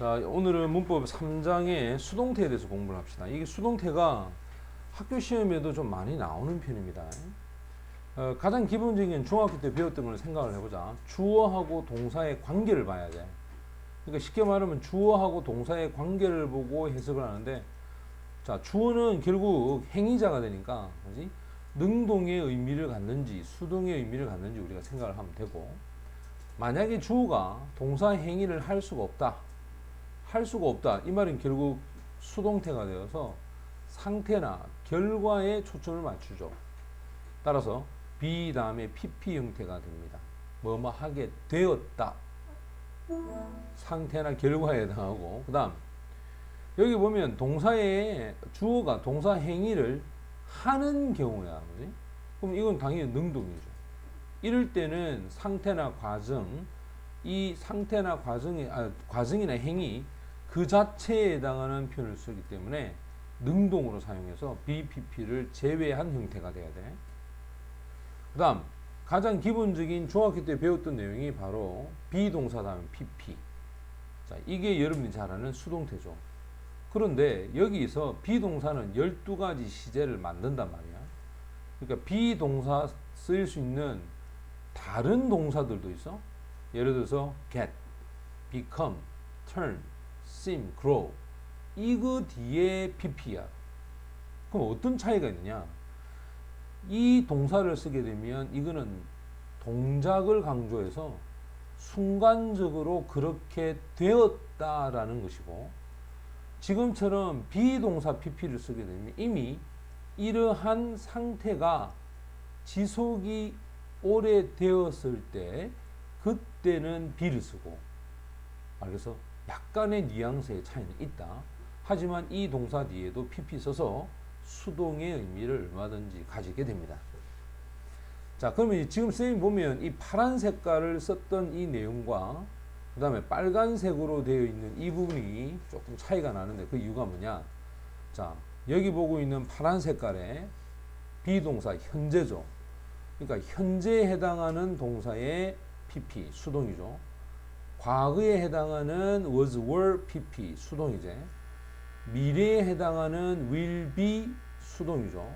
자, 오늘은 문법 3장의 수동태에 대해서 공부를 합시다. 이게 수동태가 학교 시험에도 좀 많이 나오는 편입니다. 가장 기본적인 중학교 때 배웠던 걸 생각을 해보자. 주어하고 동사의 관계를 봐야 돼. 그러니까 쉽게 말하면 주어하고 동사의 관계를 보고 해석을 하는데, 자, 주어는 결국 행위자가 되니까, 뭐지? 능동의 의미를 갖는지, 수동의 의미를 갖는지 우리가 생각을 하면 되고, 만약에 주어가 동사 행위를 할 수가 없다. 할 수가 없다. 이 말은 결국 수동태가 되어서 상태나 결과에 초점을 맞추죠. 따라서 be 다음에 pp 형태가 됩니다. 뭐뭐 하게 되었다. 상태나 결과에 해당하고, 그 다음 여기 보면 동사의 주어가 동사 행위를 하는 경우야. 그지? 그럼 이건 당연히 능동이죠. 이럴 때는 상태나 과정, 이 상태나 과정이나 행위 그 자체에 해당하는 표현을 쓰기 때문에 능동으로 사용해서 BPP를 제외한 형태가 돼야 돼. 그 다음 가장 기본적인 중학교 때 배웠던 내용이 바로 비동사 다음 PP. 자, 이게 여러분이 잘 아는 수동태죠. 그런데 여기서 비동사는 12가지 시제를 만든단 말이야. 그러니까 비동사 쓰일 수 있는 다른 동사들도 있어. 예를 들어서 get, become, turn, seem, grow. 이거 뒤에 pp야. 그럼 어떤 차이가 있느냐? 이 동사를 쓰게 되면 이거는 동작을 강조해서 순간적으로 그렇게 되었다라는 것이고, 지금처럼 비동사 pp를 쓰게 되면 이미 이러한 상태가 지속이 오래되었을 때 그때는 be를 쓰고, 그래서 약간의 뉘앙스의 차이는 있다. 하지만 이 동사 뒤에도 pp 써서 수동의 의미를 얼마든지 가지게 됩니다. 자, 그러면 지금 선생님 보면 이 파란 색깔을 썼던 이 내용과 그 다음에 빨간색으로 되어 있는 이 부분이 조금 차이가 나는데 그 이유가 뭐냐? 자, 여기 보고 있는 파란 색깔의 비동사 현재죠. 그러니까 현재에 해당하는 동사의 pp 수동이죠. 과거에 해당하는 was, were, pp 수동이제. 미래에 해당하는 will be 수동이죠.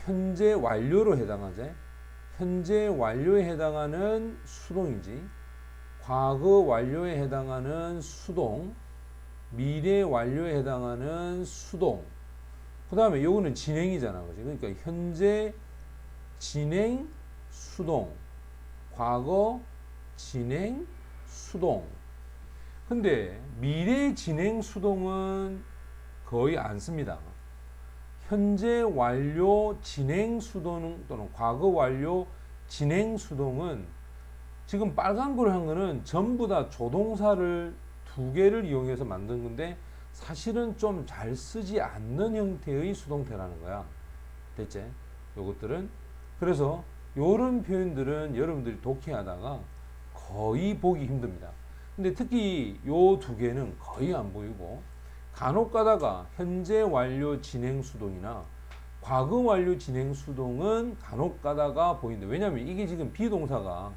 현재 완료로 해당하제. 현재 완료에 해당하는 수동이지. 과거 완료에 해당하는 수동, 미래 완료에 해당하는 수동. 그 다음에 요거는 진행이잖아, 그지? 그러니까 현재 진행 수동, 과거 진행 수동. 근데 미래 진행 수동은 거의 안 씁니다. 현재 완료 진행 수동 또는 과거 완료 진행 수동은 지금 빨간 걸 한 거는 전부 다 조동사를 두 개를 이용해서 만든 건데 사실은 좀 잘 쓰지 않는 형태의 수동태라는 거야. 됐지? 요것들은. 그래서 요런 표현들은 여러분들이 독해하다가 거의 보기 힘듭니다. 근데 특히 요 두 개는 거의 안 보이고, 간혹 가다가 현재 완료 진행 수동이나 과거 완료 진행 수동은 간혹 가다가 보이는데, 왜냐면 이게 지금 비동사가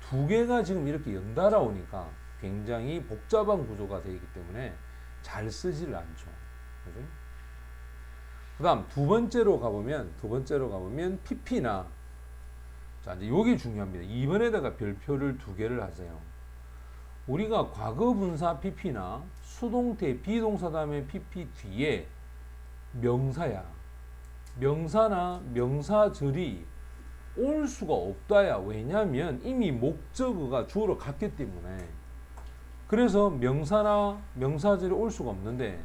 두 개가 지금 이렇게 연달아 오니까 굉장히 복잡한 구조가 되어 있기 때문에 잘 쓰지를 않죠. 그죠? 그 다음 두 번째로 가보면 pp나, 자, 이제 요게 중요합니다. 2번에다가 별표를 두 개를 하세요. 우리가 과거 분사 pp나 수동태 비동사 다음에 pp 뒤에 명사야. 명사나 명사절이 올 수가 없다야. 왜냐면 이미 목적어가 주어로 갔기 때문에. 그래서 명사나 명사절이 올 수가 없는데,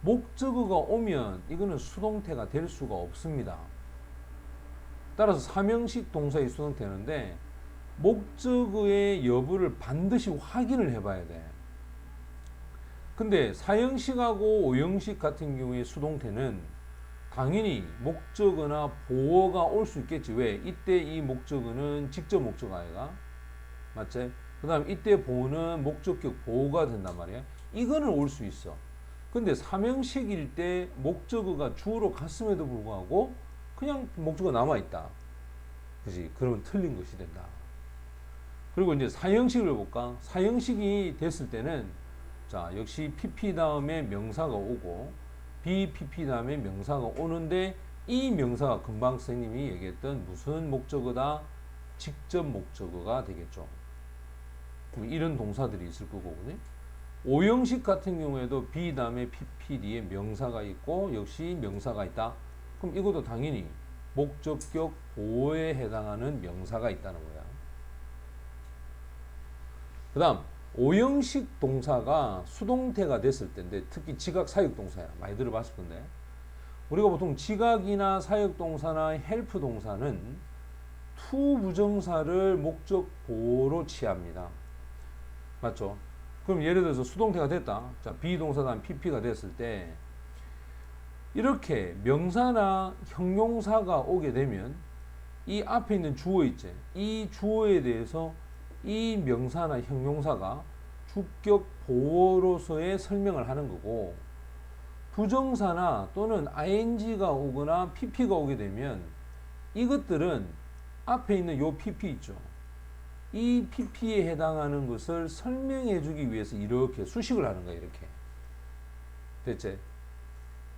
목적어가 오면 이거는 수동태가 될 수가 없습니다. 따라서 사명식 동사의 수동태인데 목적어의 여부를 반드시 확인을 해봐야 돼. 근데 사형식하고 오형식 같은 경우의 수동태는 당연히 목적어나 보어가 올 수 있겠지. 왜? 이때 이 목적어는 직접 목적어 아이가, 맞지? 그 다음 이때 보어는 목적격 보어가 된단 말이야. 이거는 올 수 있어. 근데 사명식일 때 목적어가 주어로 갔음에도 불구하고 그냥 목적어 남아있다. 그지? 그러면 틀린 것이 된다. 그리고 이제 사형식을 볼까? 사형식이 됐을 때는 자, 역시 PP 다음에 명사가 오고 BPP 다음에 명사가 오는데 이 명사가 금방 선생님이 얘기했던 무슨 목적어다? 직접 목적어가 되겠죠. 그럼 이런 동사들이 있을 거고, 그지? 오형식 같은 경우에도 B 다음에 PP 뒤에 명사가 있고 역시 명사가 있다. 그럼 이것도 당연히 목적격 보호에 해당하는 명사가 있다는 거야. 그 다음 오형식 동사가 수동태가 됐을 때인데 특히 지각 사역 동사야. 많이 들어봤을 건데 우리가 보통 지각이나 사역 동사나 헬프 동사는 투 부정사를 목적 보호로 취합니다. 맞죠? 그럼 예를 들어서 수동태가 됐다. 자, 비동사 다음 PP가 됐을 때 이렇게 명사나 형용사가 오게 되면 이 앞에 있는 주어 있지. 이 주어에 대해서 이 명사나 형용사가 주격 보호로서의 설명을 하는 거고 부정사나 또는 ing가 오거나 pp가 오게 되면 이것들은 앞에 있는 요 pp 있죠. 이 pp에 해당하는 것을 설명해 주기 위해서 이렇게 수식을 하는 거야. 이렇게 됐지?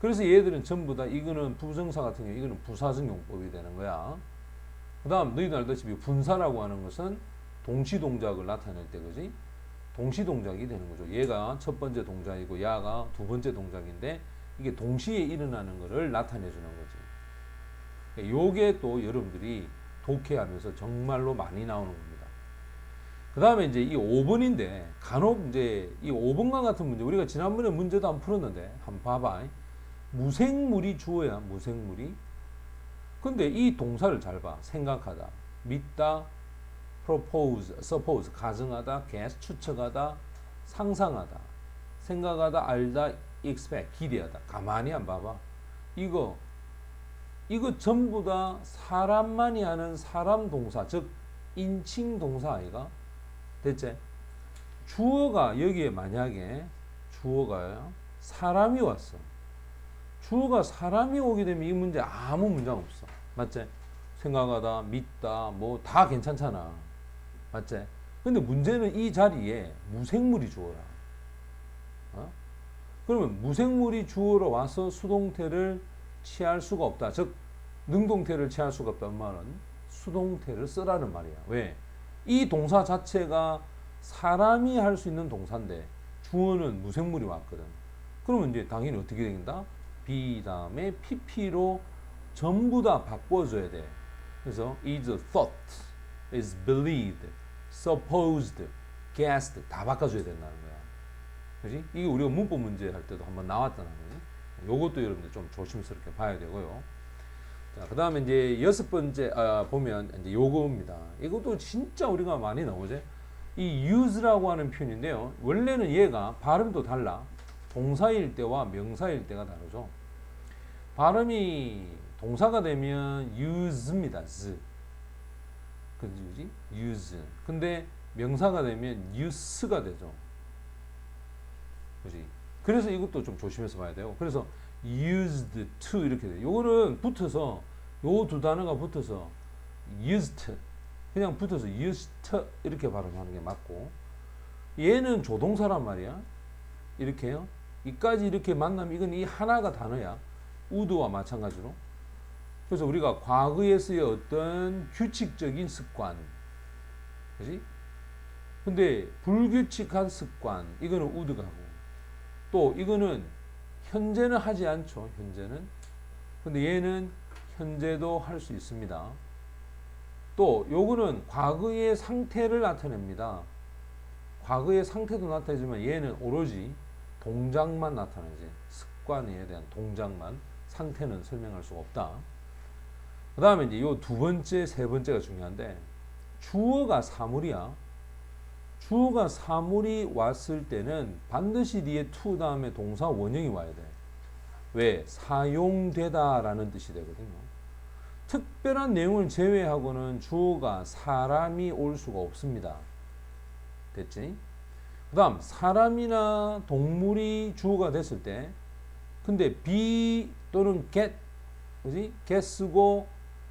그래서 얘들은 전부 다 이거는 부정사 같은 경우 이거는 부사적 용법이 되는 거야. 그 다음 너희도 알다시피 분사라고 하는 것은 동시 동작을 나타낼 때 그지? 동시 동작이 되는 거죠. 얘가 첫 번째 동작이고 야가 두 번째 동작인데 이게 동시에 일어나는 것을 나타내 주는 거지. 요게 또 여러분들이 독해하면서 정말로 많이 나오는 겁니다. 그 다음에 이제 이 5번인데 간혹 이제 이 5번과 같은 문제 우리가 지난번에 문제도 안 풀었는데 한번 봐봐. 무생물이 주어야. 무생물이. 근데 이 동사를 잘 봐. 생각하다, 믿다, propose, suppose, 가정하다, guess, 추측하다, 상상하다, 생각하다, 알다, expect, 기대하다. 가만히 안 봐봐. 이거 전부 다 사람만이 하는 사람 동사, 즉 인칭 동사 아이가? 됐지? 주어가 여기에 만약에 주어가 사람이 왔어. 주어가 사람이 오게 되면 이 문제 아무 문제가 없어. 맞지? 생각하다, 믿다, 뭐 다 괜찮잖아. 맞지? 근데 문제는 이 자리에 무생물이 주어라. 어? 그러면 무생물이 주어로 와서 수동태를 취할 수가 없다. 즉 능동태를 취할 수가 없다는 말은 수동태를 쓰라는 말이야. 왜? 이 동사 자체가 사람이 할 수 있는 동사인데 주어는 무생물이 왔거든. 그러면 이제 당연히 어떻게 된다? B 다음에 PP로 전부 다 바꿔줘야 돼. 그래서 is thought, is believed, supposed, guessed 다 바꿔줘야 된다는 거야. 그지? 이게 우리가 문법 문제 할 때도 한번 나왔다는 거지. 요것도 여러분들 좀 조심스럽게 봐야 되고요. 자, 그 다음에 이제 6번째 보면 이제 요거입니다. 이것도 진짜 우리가 많이 나오죠. 이 use라고 하는 표현인데요. 원래는 얘가 발음도 달라. 동사일 때와 명사일 때가 다르죠. 발음이 동사가 되면 use입니다. 그지? use. 근데 명사가 되면 use가 되죠. 그지? 그래서 이것도 좀 조심해서 봐야 돼요. 그래서 used to 이렇게 돼요. 요거는 붙어서 요 두 단어가 붙어서 used 그냥 붙어서 used 이렇게 발음하는 게 맞고 얘는 조동사란 말이야. 이렇게요. 이까지 이렇게 만나면 이건 이 하나가 단어야. would와 마찬가지로. 그래서 우리가 과거에서의 어떤 규칙적인 습관, 그지? 근데 불규칙한 습관, 이거는 would가 하고, 또 이거는 현재는 하지 않죠. 현재는. 근데 얘는 현재도 할 수 있습니다. 또 요거는 과거의 상태를 나타냅니다. 과거의 상태도 나타내지만 얘는 오로지 동작만 나타내지. 습관에 대한 동작만. 상태는 설명할 수가 없다. 그 다음에 이제 요 두 번째, 세 번째가 중요한데 주어가 사물이야. 주어가 사물이 왔을 때는 반드시 뒤에 to 다음에 동사 원형이 와야 돼. 왜? 사용되다 라는 뜻이 되거든요. 특별한 내용을 제외하고는 주어가 사람이 올 수가 없습니다. 됐지? 그 다음 사람이나 동물이 주어가 됐을 때 근데 be 또는 get 그지? get 쓰고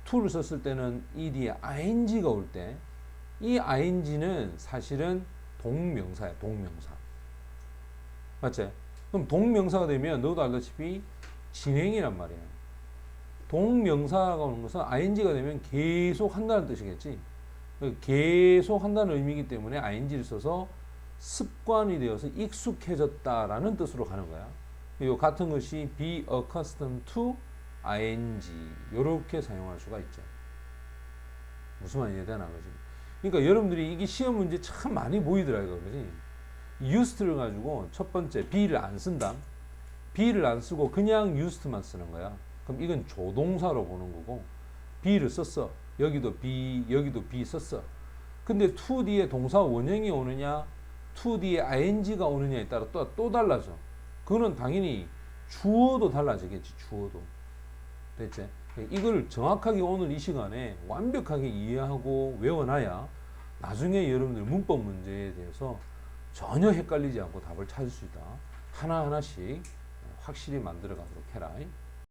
to를 썼을 때는 이 뒤에 ing가 올 때 이 ing는 사실은 동명사야. 동명사. 맞지? 그럼 동명사가 되면 너도 알다시피 진행이란 말이야. 동명사가 오는 것은 ing가 되면 계속 한다는 뜻이겠지. 계속 한다는 의미이기 때문에 ing를 써서 습관이 되어서 익숙해졌다라는 뜻으로 가는 거야. 이 같은 것이 be accustomed to ing 이렇게 사용할 수가 있죠. 무슨 말인지 이해되나 그지? 그러니까 여러분들이 이게 시험 문제 참 많이 보이더라고요, 그지? used를 가지고 첫 번째 be를 안 쓴다. be를 안 쓰고 그냥 used만 쓰는 거야. 그럼 이건 조동사로 보는 거고 be를 썼어. 여기도 be 썼어. 근데 to 뒤에 동사 원형이 오느냐, to 뒤에 ing가 오느냐에 따라 또 달라져. 그거는 당연히 주어도 달라지겠지. 주어도. 됐지? 이걸 정확하게 오늘 이 시간에 완벽하게 이해하고 외워놔야 나중에 여러분들 문법 문제에 대해서 전혀 헷갈리지 않고 답을 찾을 수 있다. 하나하나씩 확실히 만들어 가도록 해라.